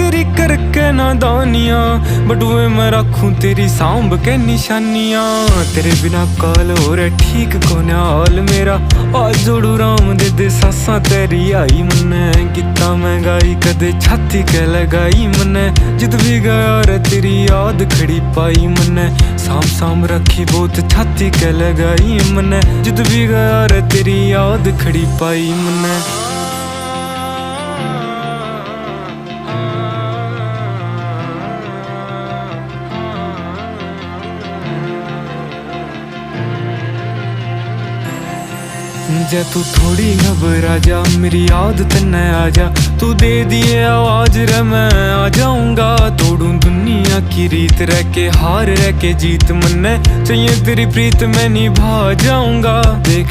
तेरी करके नादानियां, बटुए मैं रखूं तेरी सांभ के निशानियां। तेरे बिना काल हो रहा ठीक कोने हाल मेरा, आज जोड़ू राम दे सासा तेरी आई मन्ने। कितना महंगाई कदे छाती के लगाई मन्ने, जित भी गया रे तेरी याद खड़ी पाई मन्ने। साम साम रखी बहुत छाती के लगाई मन्ने, जित भी गया रे तेरी याद खड़ी पाई मन्ने। जा तू थोड़ी घबरा जा, मेरी याद तन्ने आ जा। तू दे दिए आवाज रे मैं आ जाऊंगा, तोड़ू दुनिया की रीत रह के हार रह के जीत मन्ने। चाहिए तेरी प्रीत मैं निभा जाऊंगा। देख